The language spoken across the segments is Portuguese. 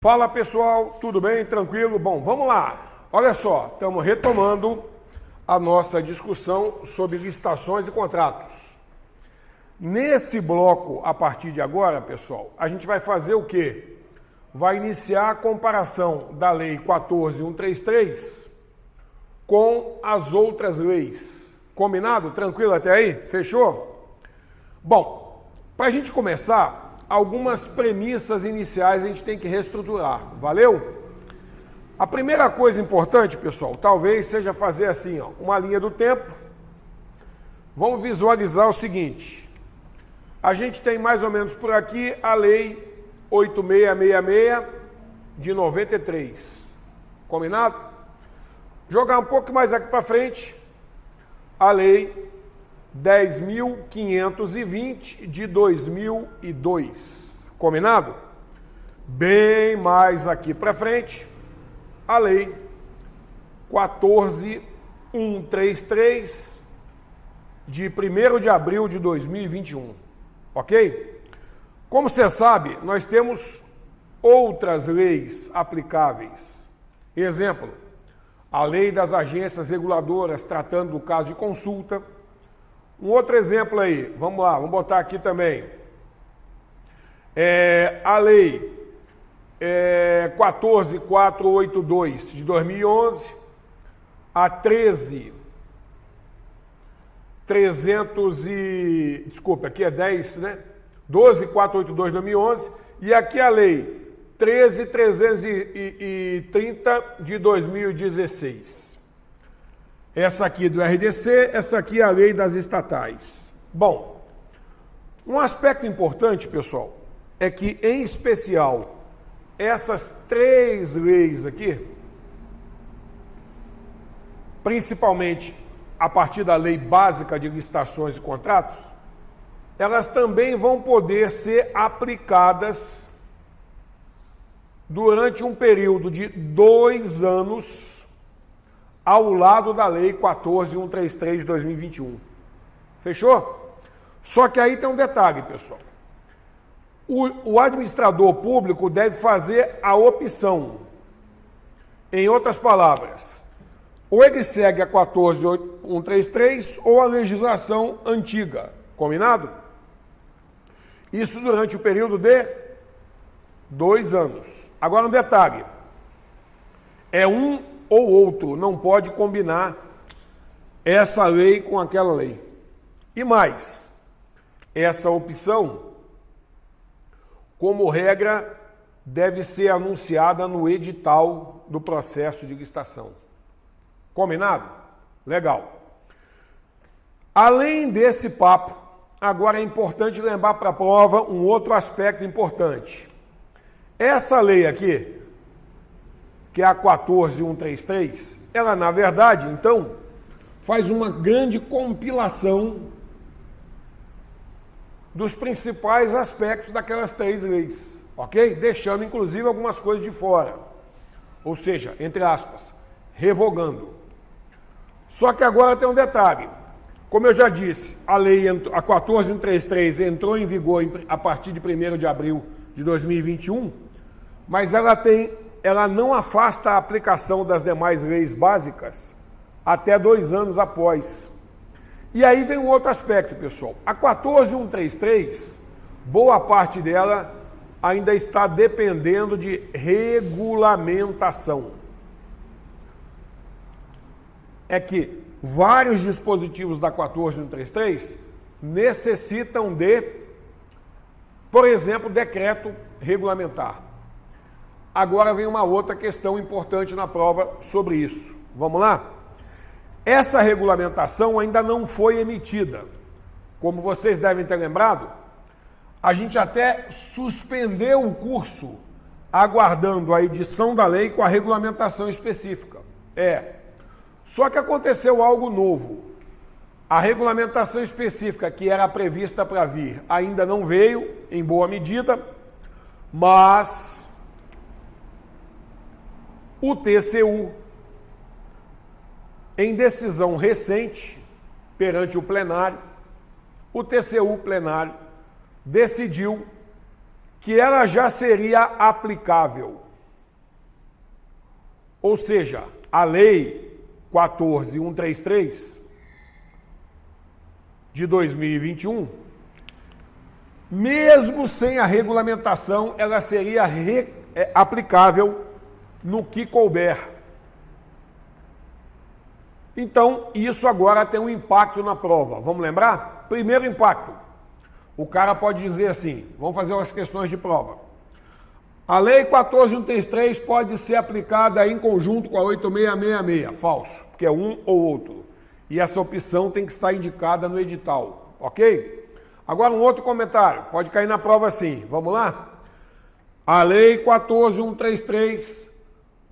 Fala pessoal, tudo bem? Tranquilo? Bom, vamos lá. Olha só, estamos retomando a nossa discussão sobre licitações e contratos. Nesse bloco, a partir de agora, pessoal, a gente vai fazer o quê? Vai iniciar a comparação da Lei 14.133 com as outras leis. Combinado? Tranquilo até aí? Fechou? Bom, para a gente começar, algumas premissas iniciais a gente tem que reestruturar. Valeu? A primeira coisa importante, pessoal, talvez seja fazer assim, ó, uma linha do tempo. Vamos visualizar o seguinte. A gente tem mais ou menos por aqui a Lei 8666 de 93. Combinado? Jogar um pouco mais aqui para frente, a Lei 10.520 de 2002. Combinado? Bem mais aqui para frente, a Lei 14.133 de 1º de abril de 2021. Ok? Como você sabe, nós temos outras leis aplicáveis. Exemplo, a Lei das Agências Reguladoras tratando do caso de consulta. Um outro exemplo aí, vamos lá, vamos botar aqui também. A Lei 14.482 de 2011, a 12.482 de 2011, e aqui a Lei 13.330 de 2016. Essa aqui do RDC, essa aqui é a lei das estatais. Bom, um aspecto importante, pessoal, é que, em especial, essas três leis aqui, principalmente a partir da Lei Básica de Licitações e Contratos, elas também vão poder ser aplicadas durante um período de 2 anos ao lado da Lei 14.133 de 2021. Fechou? Só que aí tem um detalhe, pessoal. O administrador público deve fazer a opção. Em outras palavras, ou ele segue a 14.133 ou a legislação antiga. Combinado? Isso durante o período de 2 anos. Agora um detalhe. É um ou outro, não pode combinar essa lei com aquela lei. E mais, essa opção, como regra, deve ser anunciada no edital do processo de licitação. Combinado? Legal. Além desse papo, agora é importante lembrar para a prova um outro aspecto importante. Essa lei aqui, que é a 14.133, ela, na verdade, então, faz uma grande compilação dos principais aspectos daquelas 3 leis, ok? Deixando, inclusive, algumas coisas de fora. Ou seja, entre aspas, revogando. Só que agora tem um detalhe. Como eu já disse, a lei, a 14.133 entrou em vigor a partir de 1º de abril de 2021, mas ela não afasta a aplicação das demais leis básicas até 2 anos após. E aí vem um outro aspecto, pessoal. A 14.133, boa parte dela ainda está dependendo de regulamentação. É que vários dispositivos da 14.133 necessitam de, por exemplo, decreto regulamentar. Agora vem uma outra questão importante na prova sobre isso. Vamos lá? Essa regulamentação ainda não foi emitida. Como vocês devem ter lembrado, a gente até suspendeu o curso aguardando a edição da lei com a regulamentação específica. Só que aconteceu algo novo. A regulamentação específica que era prevista para vir ainda não veio, em boa medida, mas o TCU, em decisão recente, perante o plenário, o TCU plenário decidiu que ela já seria aplicável. Ou seja, a Lei 14.133 de 2021, mesmo sem a regulamentação, ela seria aplicável no que couber. Então, isso agora tem um impacto na prova. Vamos lembrar? Primeiro impacto. O cara pode dizer assim, vamos fazer umas questões de prova. A Lei 14.133 pode ser aplicada em conjunto com a 8666. Falso, que é um ou outro. E essa opção tem que estar indicada no edital, ok? Agora um outro comentário, pode cair na prova assim, vamos lá? A Lei 14.133,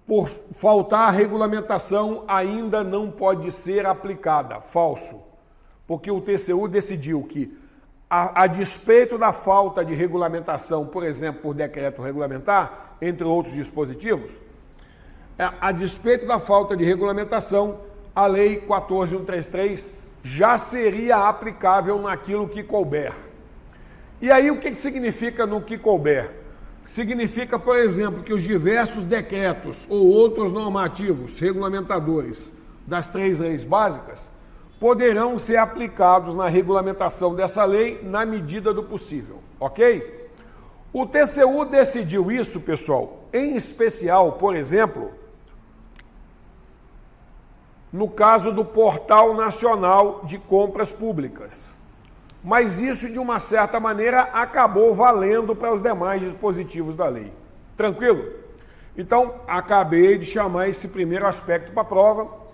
por faltar a regulamentação, ainda não pode ser aplicada. Falso, porque o TCU decidiu que, a despeito da falta de regulamentação, por exemplo, por decreto regulamentar, entre outros dispositivos, a despeito da falta de regulamentação, a Lei 14.133 já seria aplicável naquilo que couber. E aí o que significa no que couber? Significa, por exemplo, que os diversos decretos ou outros normativos regulamentadores das 3 leis básicas poderão ser aplicados na regulamentação dessa lei na medida do possível, ok? O TCU decidiu isso, pessoal, em especial, por exemplo, no caso do Portal Nacional de Compras Públicas. Mas isso, de uma certa maneira, acabou valendo para os demais dispositivos da lei. Tranquilo? Então, acabei de chamar esse primeiro aspecto para a prova.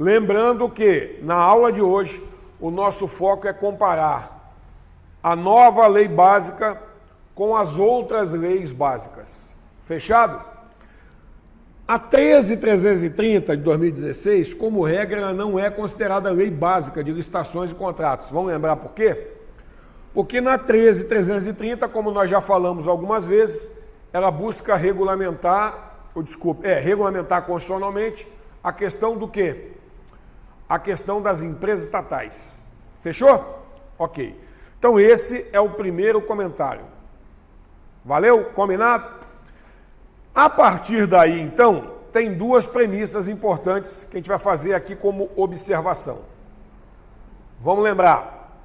Lembrando que, na aula de hoje, o nosso foco é comparar a nova lei básica com as outras leis básicas. Fechado? A 13.330 de 2016, como regra, ela não é considerada lei básica de licitações e contratos. Vamos lembrar por quê? Porque na 13.330, como nós já falamos algumas vezes, ela busca regulamentar constitucionalmente a questão do quê? A questão das empresas estatais. Fechou? Ok. Então esse é o primeiro comentário. Valeu? Combinado? A partir daí, então, tem 2 premissas importantes que a gente vai fazer aqui como observação. Vamos lembrar.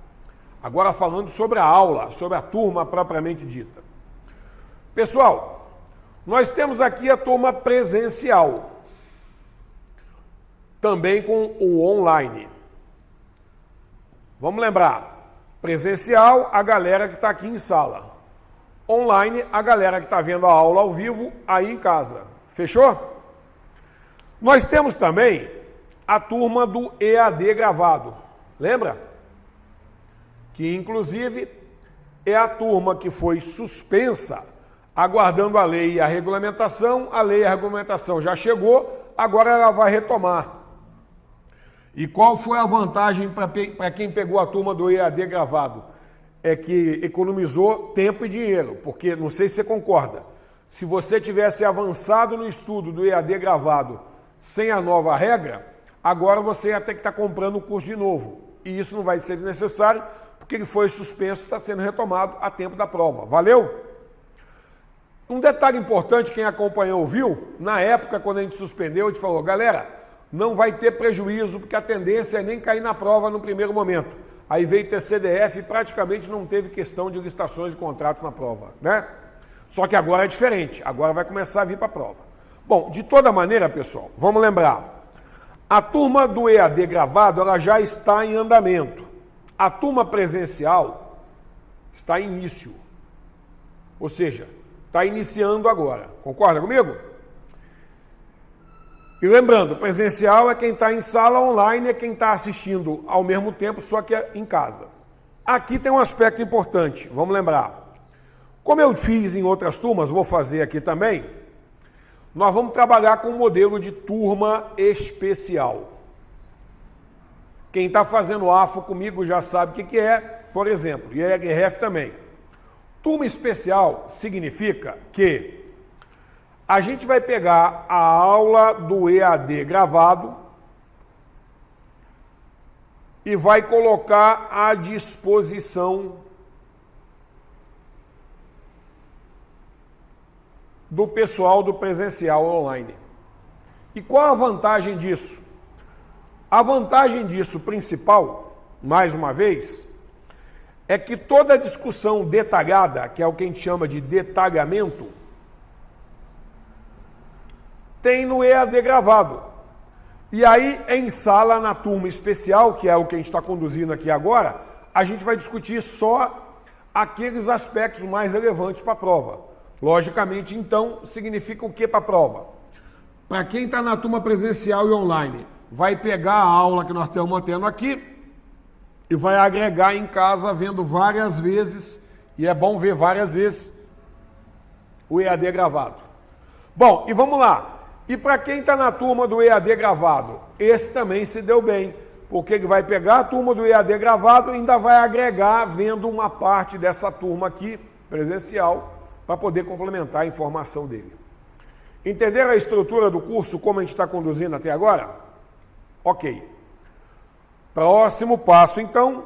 Agora falando sobre a aula, sobre a turma propriamente dita. Pessoal, nós temos aqui a turma presencial, também com o online. Vamos lembrar, presencial, a galera que está aqui em sala. Online, a galera que está vendo a aula ao vivo aí em casa. Fechou? Nós temos também a turma do EAD gravado. Lembra? Que, inclusive, é a turma que foi suspensa, aguardando a lei e a regulamentação. A lei e a regulamentação já chegou, agora ela vai retomar. E qual foi a vantagem para quem pegou a turma do EAD gravado? É que economizou tempo e dinheiro, porque, não sei se você concorda, se você tivesse avançado no estudo do EAD gravado sem a nova regra, agora você ia ter que estar comprando o curso de novo. E isso não vai ser necessário, porque ele foi suspenso e está sendo retomado a tempo da prova. Valeu? Um detalhe importante, quem acompanhou viu, na época, quando a gente suspendeu, a gente falou, galera, não vai ter prejuízo, porque a tendência é nem cair na prova no primeiro momento. Aí veio ter CDF e praticamente não teve questão de licitações e contratos na prova, né? Só que agora é diferente, agora vai começar a vir para a prova. Bom, de toda maneira, pessoal, vamos lembrar, a turma do EAD gravado, ela já está em andamento. A turma presencial está em início, ou seja, está iniciando agora. Concorda comigo? E lembrando, presencial é quem está em sala, online é quem está assistindo ao mesmo tempo, só que é em casa. Aqui tem um aspecto importante, vamos lembrar. Como eu fiz em outras turmas, vou fazer aqui também, nós vamos trabalhar com um modelo de turma especial. Quem está fazendo AFO comigo já sabe o que é, por exemplo, e a EGRF também. Turma especial significa que a gente vai pegar a aula do EAD gravado e vai colocar à disposição do pessoal do presencial online. E qual a vantagem disso? A vantagem disso principal, mais uma vez, é que toda discussão detalhada, que é o que a gente chama de detalhamento, tem no EAD gravado. E aí, em sala, na turma especial, que é o que a gente está conduzindo aqui agora, a gente vai discutir só aqueles aspectos mais relevantes para a prova. Logicamente, então, significa o que para a prova? Para quem está na turma presencial e online, vai pegar a aula que nós estamos mantendo aqui e vai agregar em casa vendo várias vezes, e é bom ver várias vezes, o EAD gravado. Bom, e vamos lá. E para quem está na turma do EAD gravado, esse também se deu bem, porque ele vai pegar a turma do EAD gravado e ainda vai agregar vendo uma parte dessa turma aqui, presencial, para poder complementar a informação dele. Entenderam a estrutura do curso, como a gente está conduzindo até agora? Ok. Próximo passo, então,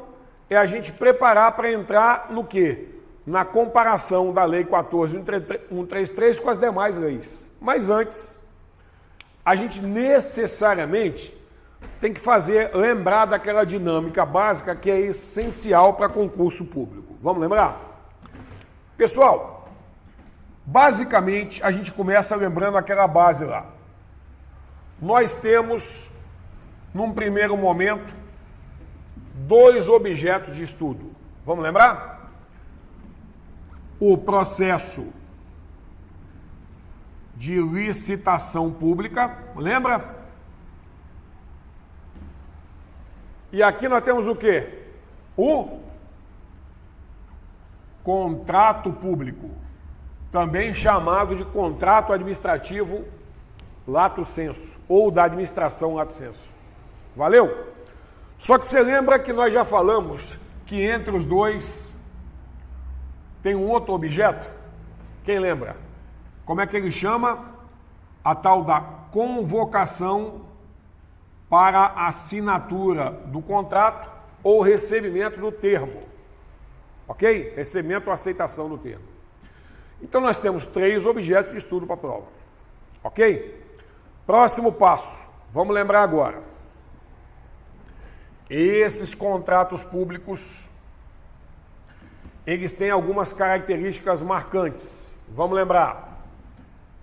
é a gente preparar para entrar no quê? Na comparação da Lei 14.133 com as demais leis. Mas antes, a gente necessariamente tem que lembrar daquela dinâmica básica que é essencial para concurso público. Vamos lembrar? Pessoal, basicamente a gente começa lembrando aquela base lá. Nós temos, num primeiro momento, 2 objetos de estudo. Vamos lembrar? O processo de licitação pública, lembra? E aqui nós temos o quê? O contrato público, também chamado de contrato administrativo lato sensu, ou da administração lato sensu. Valeu? Só que você lembra que nós já falamos que entre os dois tem um outro objeto? Quem lembra? Como é que ele chama? A tal da convocação para assinatura do contrato ou recebimento do termo. Ok? Recebimento ou aceitação do termo. Então nós temos 3 objetos de estudo para a prova. Ok? Próximo passo. Vamos lembrar agora. Esses contratos públicos, eles têm algumas características marcantes. Vamos lembrar.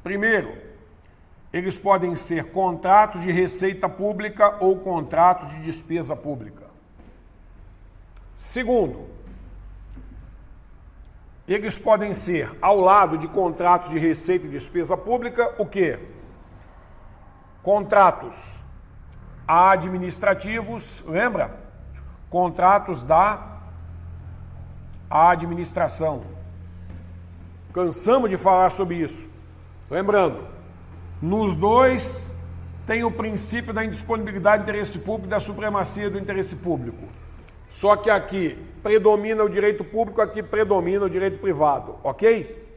Primeiro, eles podem ser contratos de receita pública ou contratos de despesa pública. Segundo, eles podem ser, ao lado de contratos de receita e despesa pública, o quê? Contratos administrativos, lembra? Contratos da administração. Cansamos de falar sobre isso. Lembrando, nos dois tem o princípio da indisponibilidade do interesse público e da supremacia do interesse público. Só que aqui predomina o direito público, aqui predomina o direito privado, ok?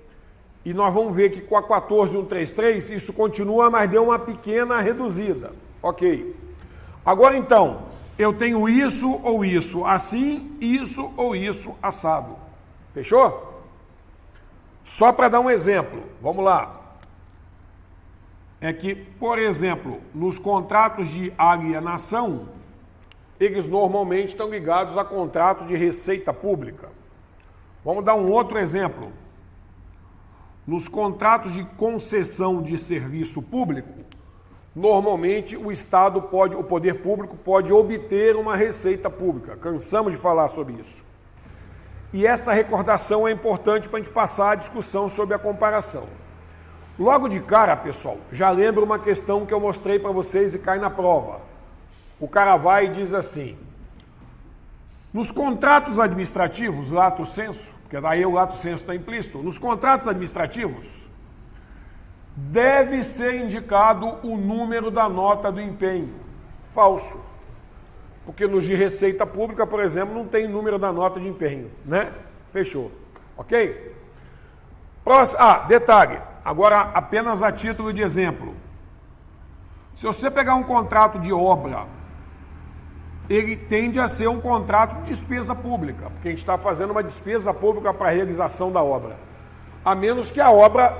E nós vamos ver que com a 14.133 isso continua, mas deu uma pequena reduzida, ok? Agora então, eu tenho isso ou isso assim, isso ou isso assado. Fechou? Só para dar um exemplo, vamos lá. É que, por exemplo, nos contratos de alienação, eles normalmente estão ligados a contratos de receita pública. Vamos dar um outro exemplo. Nos contratos de concessão de serviço público, normalmente o Estado o poder público pode obter uma receita pública. Cansamos de falar sobre isso. E essa recordação é importante para a gente passar a discussão sobre a comparação. Logo de cara, pessoal, já lembra uma questão que eu mostrei para vocês e cai na prova. O cara vai e diz assim, nos contratos administrativos, lato sensu, porque daí o lato sensu está implícito, nos contratos administrativos, deve ser indicado o número da nota do empenho. Falso. Porque nos de receita pública, por exemplo, não tem número da nota de empenho, né? Fechou. Ok? Próximo. Detalhe. Agora, apenas a título de exemplo. Se você pegar um contrato de obra, ele tende a ser um contrato de despesa pública, porque a gente está fazendo uma despesa pública para a realização da obra. A menos que a obra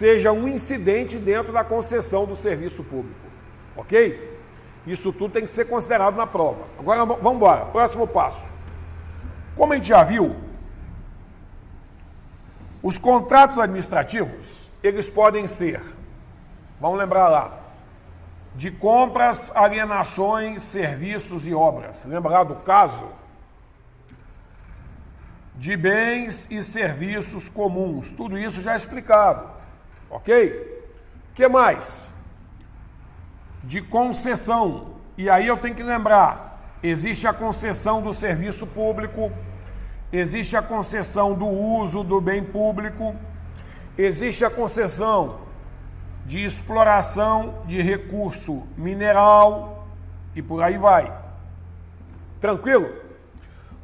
seja um incidente dentro da concessão do serviço público. Ok? Isso tudo tem que ser considerado na prova. Agora vamos embora. Próximo passo. Como a gente já viu, os contratos administrativos, eles podem ser, vamos lembrar lá, de compras, alienações, serviços e obras. Lembrar do caso? De bens e serviços comuns. Tudo isso já é explicado. Ok? O que mais? De concessão. E aí eu tenho que lembrar, existe a concessão do serviço público, existe a concessão do uso do bem público, existe a concessão de exploração de recurso mineral e por aí vai. Tranquilo?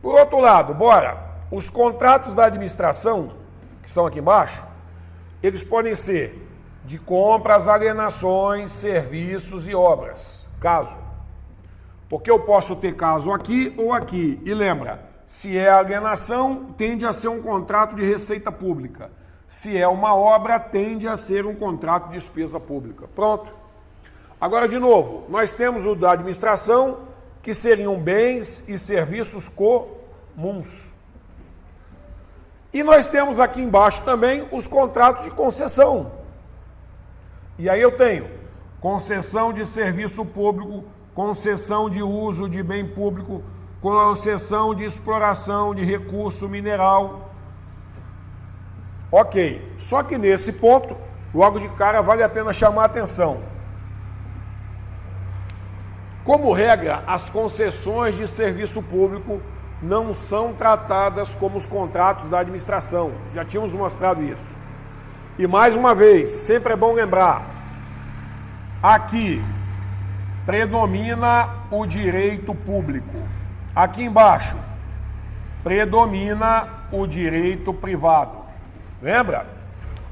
Por outro lado, bora. Os contratos da administração, que estão aqui embaixo, eles podem ser de compras, alienações, serviços e obras. Caso. Porque eu posso ter caso aqui ou aqui. E lembra, se é alienação, tende a ser um contrato de receita pública. Se é uma obra, tende a ser um contrato de despesa pública. Pronto. Agora, de novo, nós temos o da administração, que seriam bens e serviços comuns. E nós temos aqui embaixo também os contratos de concessão. E aí eu tenho concessão de serviço público, concessão de uso de bem público, concessão de exploração de recurso mineral. Ok, só que nesse ponto, logo de cara, vale a pena chamar a atenção. Como regra, as concessões de serviço público não são tratadas como os contratos da administração. Já tínhamos mostrado isso. E mais uma vez, sempre é bom lembrar, aqui predomina o direito público. Aqui embaixo, predomina o direito privado. Lembra?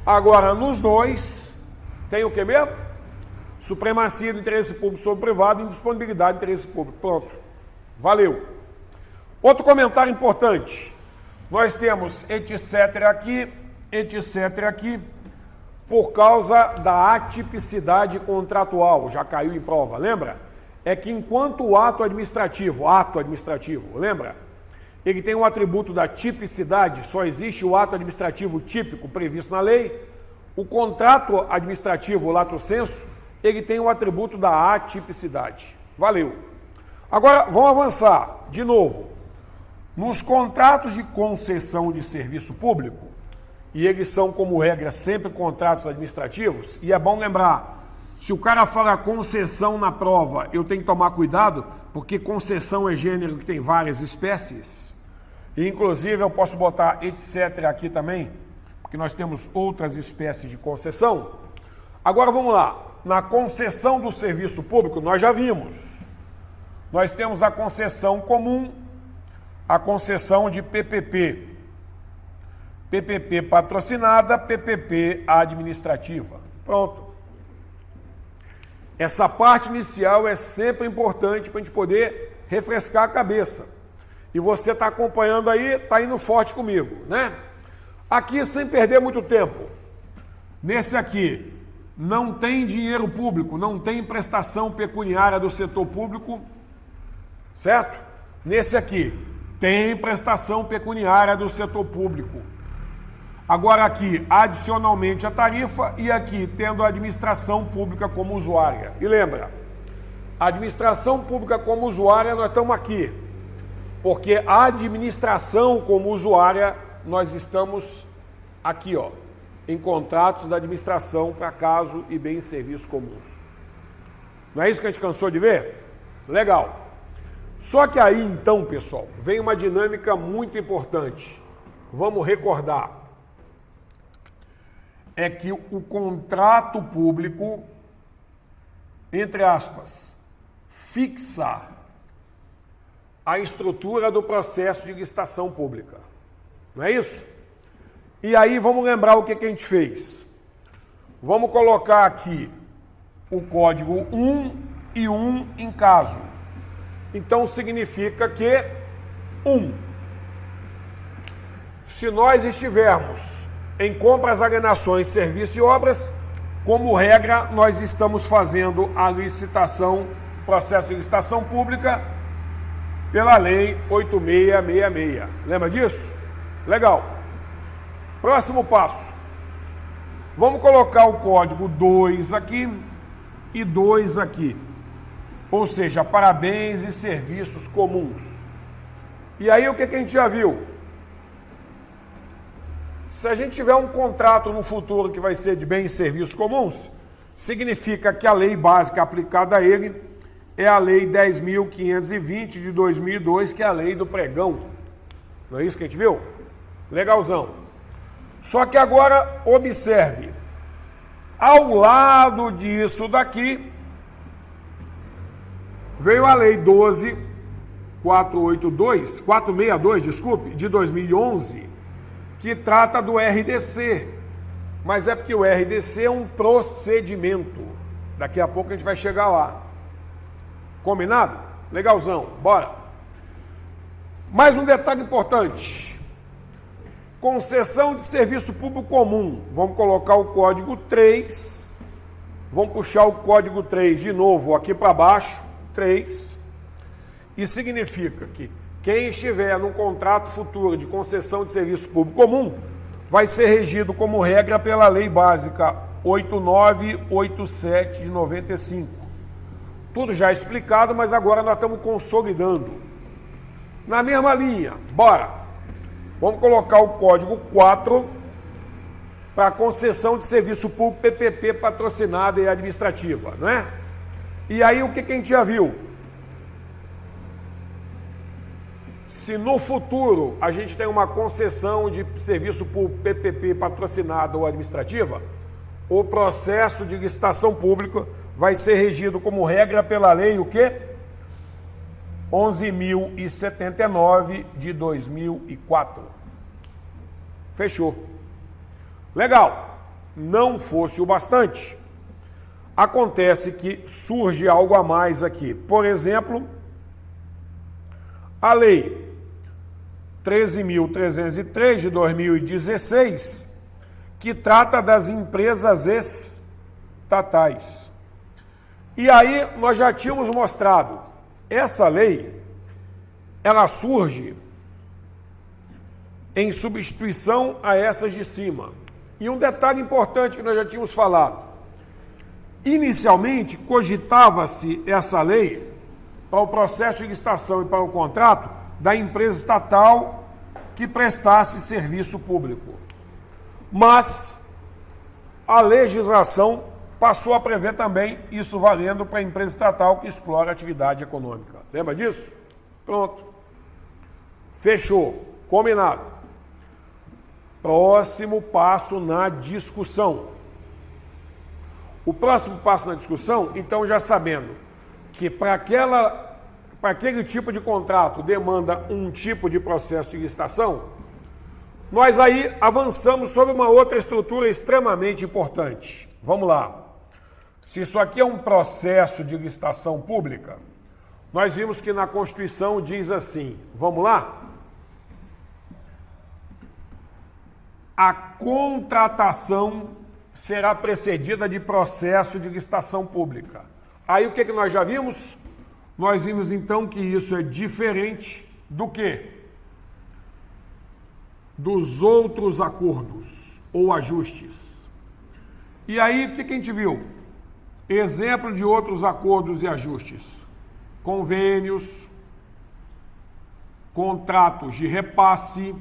Agora, nos dois, tem o que mesmo? Supremacia do interesse público sobre o privado e indisponibilidade do interesse público. Pronto. Valeu. Outro comentário importante. Nós temos etc. aqui, por causa da atipicidade contratual. Já caiu em prova, lembra? É que enquanto o ato administrativo, lembra? Ele tem um atributo da tipicidade, só existe o ato administrativo típico previsto na lei. O contrato administrativo, lato sensu, ele tem o atributo da atipicidade. Valeu. Agora, vamos avançar. De novo. Nos contratos de concessão de serviço público, e eles são, como regra, sempre contratos administrativos, e é bom lembrar, se o cara fala concessão na prova, eu tenho que tomar cuidado, porque concessão é gênero que tem várias espécies, e inclusive eu posso botar etc. aqui também, porque nós temos outras espécies de concessão. Agora vamos lá, na concessão do serviço público, nós já vimos, nós temos a concessão comum, a concessão de PPP. PPP patrocinada, PPP administrativa. Pronto. Essa parte inicial é sempre importante para a gente poder refrescar a cabeça. E você está acompanhando aí, está indo forte comigo, né? Aqui, sem perder muito tempo. Nesse aqui, não tem dinheiro público, não tem prestação pecuniária do setor público, certo? Nesse aqui, tem prestação pecuniária do setor público. Agora aqui, adicionalmente a tarifa e aqui tendo a administração pública como usuária. E lembra, a administração pública como usuária nós estamos aqui, porque a administração como usuária nós estamos aqui, ó, em contratos da administração para caso e bens e serviços comuns. Não é isso que a gente cansou de ver? Legal. Só que aí, então, pessoal, vem uma dinâmica muito importante. Vamos recordar. É que o contrato público, entre aspas, fixa a estrutura do processo de licitação pública. Não é isso? E aí, vamos lembrar o que a gente fez. Vamos colocar aqui o código 1 e 1 em caso. Então, significa que, se nós estivermos Em compras, alienações, serviços e obras, como regra, nós estamos fazendo a licitação, processo de licitação pública, pela Lei 8666. Lembra disso? Legal. Próximo passo. Vamos colocar o código 2 aqui e 2 aqui. Ou seja, para bens e serviços comuns. E aí o que a gente já viu? Se a gente tiver um contrato no futuro que vai ser de bens e serviços comuns, significa que a lei básica aplicada a ele é a Lei 10.520 de 2002, que é a lei do pregão. Não é isso que a gente viu? Legalzão. Só que agora, observe, ao lado disso daqui, veio a Lei 462, desculpe, de 2011, que trata do RDC. Mas é porque o RDC é um procedimento. Daqui a pouco a gente vai chegar lá. Combinado? Legalzão, bora. Mais um detalhe importante. Concessão de serviço público comum. Vamos colocar o código 3. Vamos puxar o código 3 de novo aqui para baixo. 3. E significa que quem estiver num contrato futuro de concessão de serviço público comum vai ser regido como regra pela Lei Básica 8987 de 95. Tudo já explicado, mas agora nós estamos consolidando. Na mesma linha, bora. Vamos colocar o código 4 para concessão de serviço público PPP patrocinada e administrativa, não é? E aí o que a gente já viu? Se no futuro a gente tem uma concessão de serviço público PPP patrocinada ou administrativa, o processo de licitação pública vai ser regido como regra pela lei o quê? 11.079 de 2004. Fechou. Legal. Não fosse o bastante, acontece que surge algo a mais aqui. Por exemplo, a lei 13.303 de 2016, que trata das empresas estatais. E aí nós já tínhamos mostrado, essa lei, ela surge em substituição a essas de cima. E um detalhe importante que nós já tínhamos falado, inicialmente cogitava-se essa lei para o processo de licitação e para o contrato da empresa estatal que prestasse serviço público. Mas a legislação passou a prever também isso valendo para a empresa estatal que explora atividade econômica. Lembra disso? Pronto. Fechou. Combinado. Próximo passo na discussão. O próximo passo na discussão, então já sabendo que para aquele tipo de contrato demanda um tipo de processo de licitação, nós aí avançamos sobre uma outra estrutura extremamente importante. Vamos lá. Se isso aqui é um processo de licitação pública, nós vimos que na Constituição diz assim, vamos lá? A contratação será precedida de processo de licitação pública. Aí o que nós já vimos? Nós vimos então que isso é diferente do quê? Dos outros acordos ou ajustes. E aí o que a gente viu? Exemplo de outros acordos e ajustes. Convênios, contratos de repasse,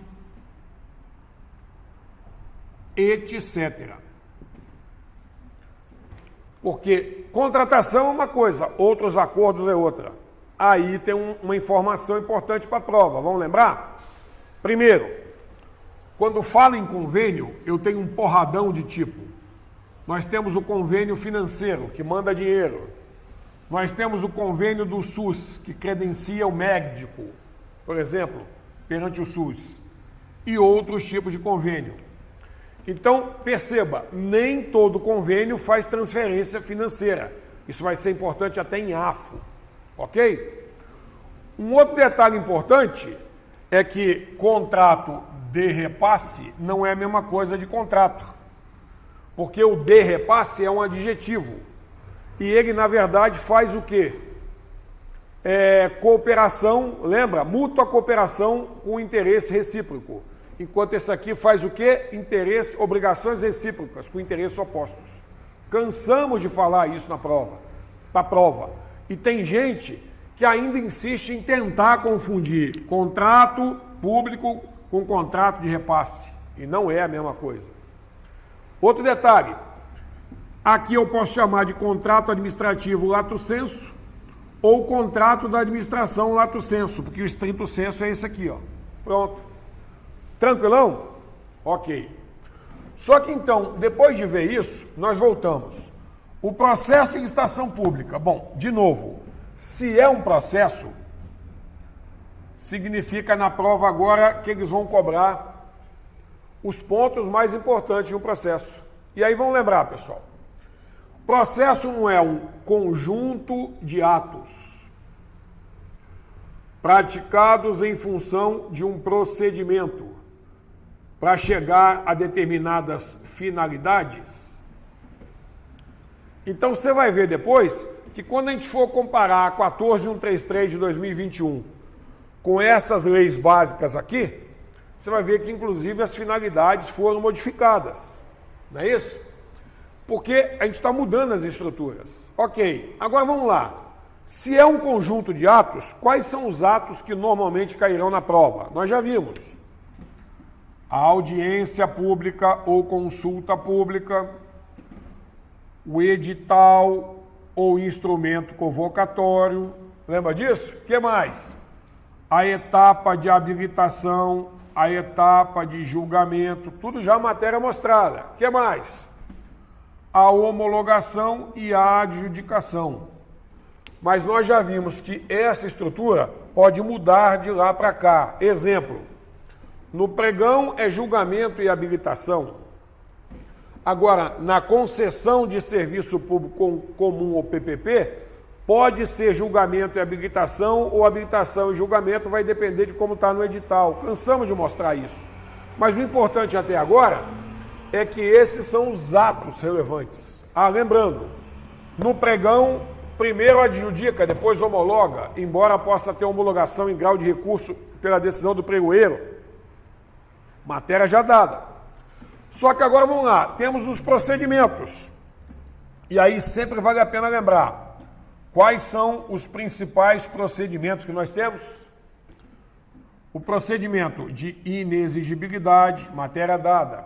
etc. Porque contratação é uma coisa, outros acordos é outra. Aí tem uma informação importante para a prova, vamos lembrar? Primeiro, quando falo em convênio, eu tenho um porradão de tipo. Nós temos o convênio financeiro, que manda dinheiro. Nós temos o convênio do SUS, que credencia o médico, por exemplo, perante o SUS. E outros tipos de convênio. Então, perceba, nem todo convênio faz transferência financeira. Isso vai ser importante até em AFO, ok? Um outro detalhe importante é que contrato de repasse não é a mesma coisa de contrato. Porque o de repasse é um adjetivo. E ele, na verdade, faz o quê? Cooperação, lembra? Mútua cooperação com interesse recíproco. Enquanto esse aqui faz o quê? Interesse, obrigações recíprocas, com interesses opostos. Cansamos de falar isso na prova. E tem gente que ainda insiste em tentar confundir contrato público com contrato de repasse. E não é a mesma coisa. Outro detalhe. Aqui eu posso chamar de contrato administrativo lato sensu ou contrato da administração lato sensu, porque o estrito sensu é esse aqui, ó. Pronto. Tranquilão? Ok. Só que então, depois de ver isso, nós voltamos. O processo de licitação pública. Bom, de novo, se é um processo, significa na prova agora que eles vão cobrar os pontos mais importantes de um processo. E aí vamos lembrar, pessoal. Processo não é um conjunto de atos praticados em função de um procedimento para chegar a determinadas finalidades. Então você vai ver depois que quando a gente for comparar a 14133 de 2021 com essas leis básicas aqui, você vai ver que inclusive as finalidades foram modificadas. Não é isso? Porque a gente está mudando as estruturas. Ok, agora vamos lá. Se é um conjunto de atos, quais são os atos que normalmente cairão na prova? Nós já vimos. A audiência pública ou consulta pública, o edital ou instrumento convocatório. Lembra disso? O que mais? A etapa de habilitação, a etapa de julgamento, tudo já matéria mostrada. O que mais? A homologação e a adjudicação. Mas nós já vimos que essa estrutura pode mudar de lá para cá. Exemplo, no pregão é julgamento e habilitação. Agora, na concessão de serviço público comum ou PPP, pode ser julgamento e habilitação, ou habilitação e julgamento, vai depender de como está no edital. Cansamos de mostrar isso. Mas o importante até agora é que esses são os atos relevantes. Lembrando, no pregão, primeiro adjudica, depois homologa, embora possa ter homologação em grau de recurso pela decisão do pregoeiro. Matéria já dada. Só que agora vamos lá, temos os procedimentos. E aí sempre vale a pena lembrar, quais são os principais procedimentos que nós temos? O procedimento de inexigibilidade, matéria dada.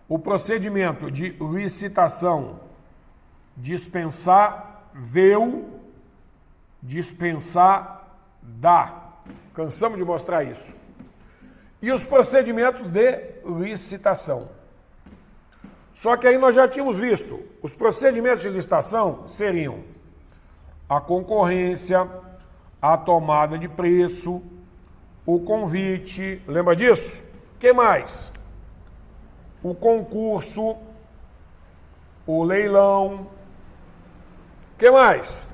O procedimento de licitação, dispensável, dispensada. Cansamos de mostrar isso. E os procedimentos de licitação. Só que aí nós já tínhamos visto, os procedimentos de licitação seriam a concorrência, a tomada de preço, o convite, lembra disso? O que mais? O concurso, o leilão, o que mais?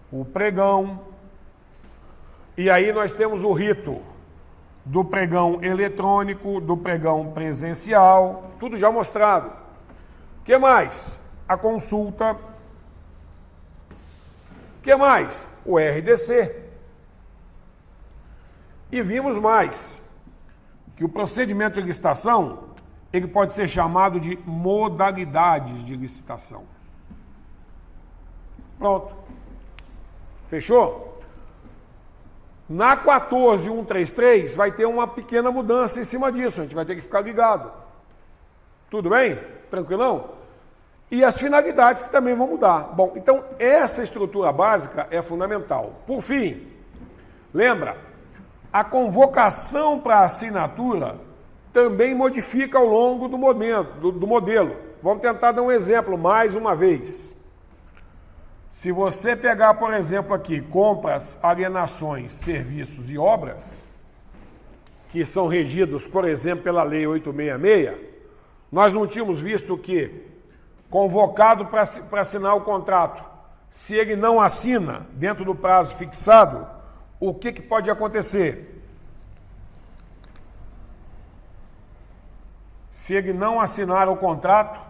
O pregão. E aí nós temos o rito do pregão eletrônico, do pregão presencial, tudo já mostrado. O que mais? A consulta. O que mais? O RDC. E vimos mais, que o procedimento de licitação, ele pode ser chamado de modalidades de licitação. Pronto. Fechou? Na 14133 vai ter uma pequena mudança em cima disso, a gente vai ter que ficar ligado. Tudo bem? Tranquilão? E as finalidades que também vão mudar. Bom, então essa estrutura básica é fundamental. Por fim, lembra, a convocação para assinatura também modifica ao longo do modelo. Vamos tentar dar um exemplo mais uma vez. Se você pegar, por exemplo, aqui, compras, alienações, serviços e obras, que são regidos, por exemplo, pela Lei 866, nós não tínhamos visto que, convocado para assinar o contrato, se ele não assina dentro do prazo fixado, o que pode acontecer? se ele não assinar o contrato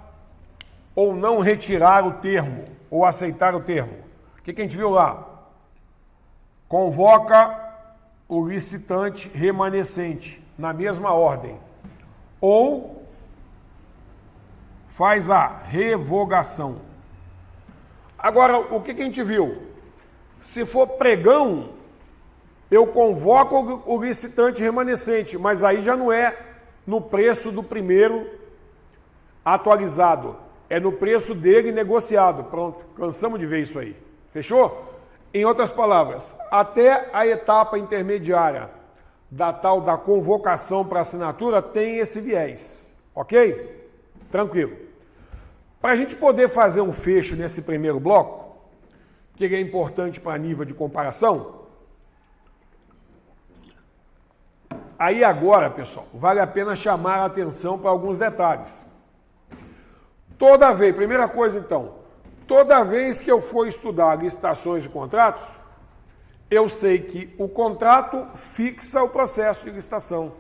ou não retirar o termo ou aceitar o termo. O que a gente viu lá? Convoca o licitante remanescente na mesma ordem ou faz a revogação. Agora, o que a gente viu? Se for pregão, eu convoco o licitante remanescente, mas aí já não é no preço do primeiro atualizado, é no preço dele negociado. Pronto, cansamos de ver isso aí. Fechou? Em outras palavras, até a etapa intermediária da tal da convocação para assinatura tem esse viés, ok? Tranquilo. Para a gente poder fazer um fecho nesse primeiro bloco, que é importante para nível de comparação, aí agora, pessoal, vale a pena chamar a atenção para alguns detalhes. Toda vez, primeira coisa então, toda vez que eu for estudar licitações e contratos, eu sei que o contrato fixa o processo de licitação.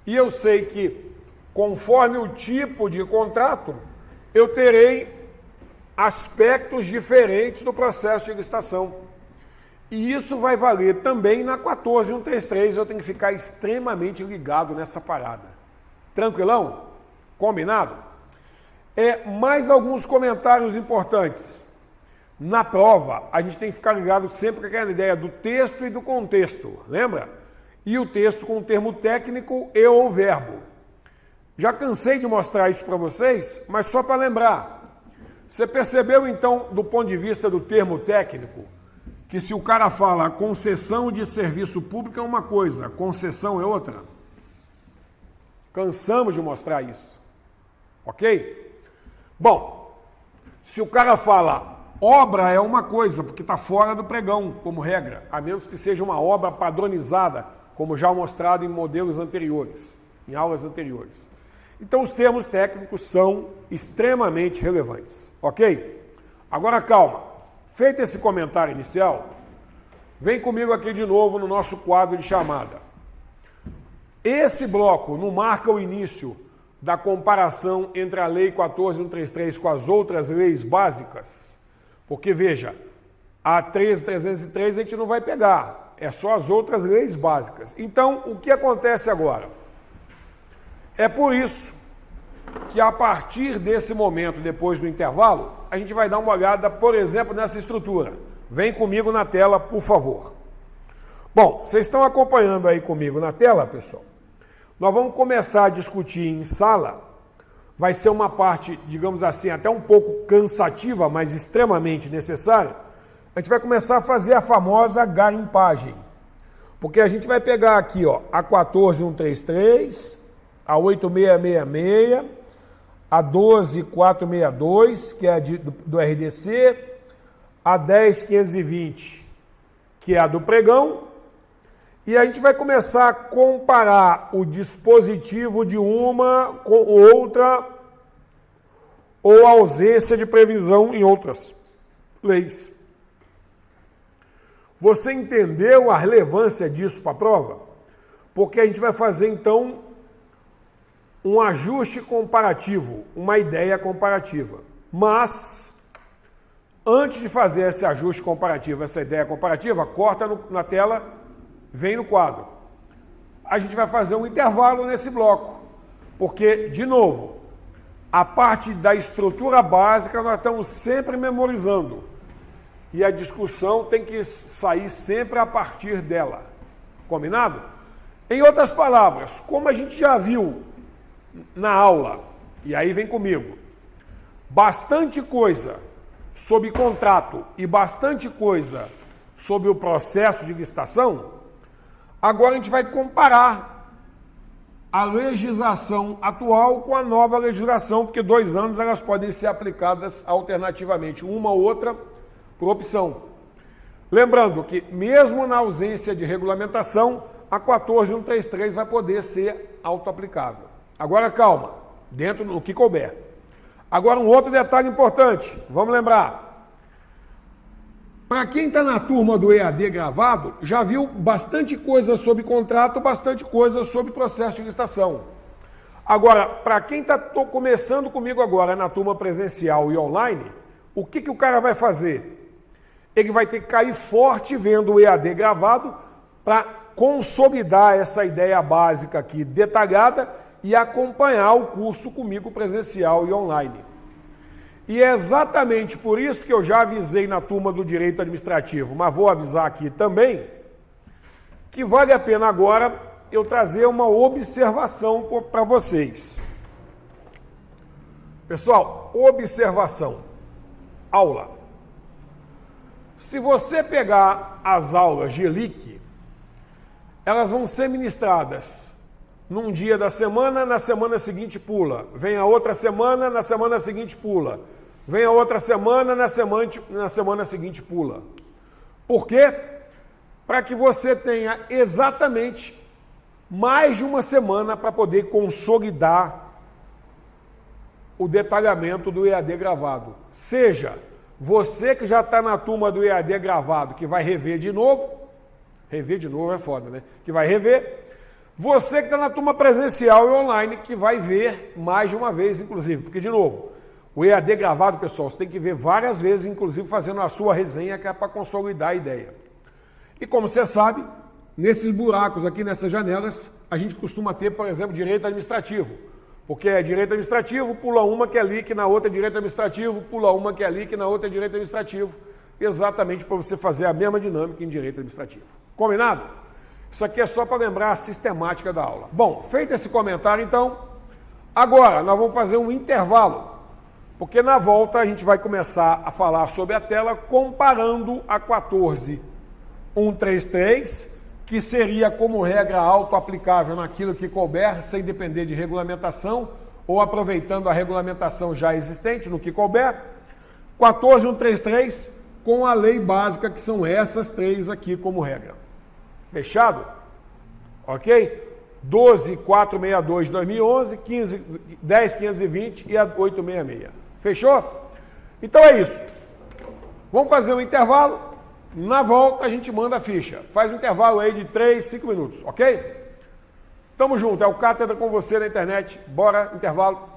E eu sei que, conforme o tipo de contrato, eu terei aspectos diferentes do processo de licitação. E isso vai valer também na 14133, eu tenho que ficar extremamente ligado nessa parada. Tranquilão? Combinado? Mais alguns comentários importantes. Na prova, a gente tem que ficar ligado sempre com aquela ideia do texto e do contexto, lembra? E o texto com o termo técnico e ou verbo. Já cansei de mostrar isso para vocês, mas só para lembrar. Você percebeu, então, do ponto de vista do termo técnico, que se o cara fala concessão de serviço público é uma coisa, concessão é outra? Cansamos de mostrar isso. Ok? Bom, se o cara fala obra é uma coisa, porque está fora do pregão, como regra, a menos que seja uma obra padronizada, como já mostrado em modelos anteriores, em aulas anteriores. Então, os termos técnicos são extremamente relevantes, ok? Agora, calma. Feito esse comentário inicial, vem comigo aqui de novo no nosso quadro de chamada. Esse bloco não marca o início da comparação entre a Lei 14.133 com as outras leis básicas, porque, veja, a 13.303 a gente não vai pegar, é só as outras leis básicas. Então, o que acontece agora? É por isso que a partir desse momento, depois do intervalo, a gente vai dar uma olhada, por exemplo, nessa estrutura. Vem comigo na tela, por favor. Bom, vocês estão acompanhando aí comigo na tela, pessoal? Nós vamos começar a discutir em sala. Vai ser uma parte, digamos assim, até um pouco cansativa, mas extremamente necessária. A gente vai começar a fazer a famosa garimpagem. Porque a gente vai pegar aqui, ó, a 14.133, a 8.666, a 12.462, que é a do RDC, a 10.520, que é a do pregão, e a gente vai começar a comparar o dispositivo de uma com outra ou a ausência de previsão em outras leis. Você entendeu a relevância disso para a prova? Porque a gente vai fazer, então, um ajuste comparativo, uma ideia comparativa. Mas, antes de fazer esse ajuste comparativo, essa ideia comparativa, corta na tela, vem no quadro. A gente vai fazer um intervalo nesse bloco, porque, de novo, a parte da estrutura básica nós estamos sempre memorizando. E a discussão tem que sair sempre a partir dela. Combinado? Em outras palavras, como a gente já viu na aula, e aí vem comigo, bastante coisa sobre contrato e bastante coisa sobre o processo de licitação, agora a gente vai comparar a legislação atual com a nova legislação, porque 2 anos elas podem ser aplicadas alternativamente, uma ou outra por opção. Lembrando que mesmo na ausência de regulamentação, a 14.133 vai poder ser autoaplicável. Agora calma, dentro do que couber. Agora um outro detalhe importante, vamos lembrar. Para quem está na turma do EAD gravado, já viu bastante coisa sobre contrato, bastante coisa sobre processo de licitação. Agora, para quem está começando comigo agora na turma presencial e online, o que o cara vai fazer? Ele vai ter que cair forte vendo o EAD gravado para consolidar essa ideia básica aqui detalhada e acompanhar o curso comigo presencial e online. E é exatamente por isso que eu já avisei na turma do Direito Administrativo, mas vou avisar aqui também, que vale a pena agora eu trazer uma observação para vocês. Pessoal, observação. Aula. Se você pegar as aulas de ELIC, elas vão ser ministradas num dia da semana, na semana seguinte pula. Vem a outra semana, na semana seguinte pula. Vem a outra semana, na semana seguinte pula. Por quê? Para que você tenha exatamente mais de uma semana para poder consolidar o detalhamento do EAD gravado. Seja você que já está na turma do EAD gravado, que vai rever de novo é foda, né? Que vai rever. Você que está na turma presencial e online, que vai ver mais de uma vez, inclusive. Porque, de novo, o EAD gravado, pessoal, você tem que ver várias vezes, inclusive fazendo a sua resenha, que é para consolidar a ideia. E como você sabe, nesses buracos aqui, nessas janelas, a gente costuma ter, por exemplo, direito administrativo. Porque é direito administrativo, pula uma que é LIC, na outra é direito administrativo, pula uma que é LIC, na outra é direito administrativo. Exatamente para você fazer a mesma dinâmica em direito administrativo. Combinado? Isso aqui é só para lembrar a sistemática da aula. Bom, feito esse comentário, então, agora nós vamos fazer um intervalo. Porque na volta a gente vai começar a falar sobre a tela comparando a 14.133, que seria como regra auto-aplicável naquilo que couber, sem depender de regulamentação, ou aproveitando a regulamentação já existente no que couber. 14.133 com a lei básica, que são essas três aqui como regra. Fechado? Ok? 12.462 de 2011, 10.520 e a 866. Fechou? Então é isso. Vamos fazer um intervalo. Na volta a gente manda a ficha. Faz um intervalo aí de 3, 5 minutos, ok? Tamo junto. É o Cátedra com você na internet. Bora, intervalo.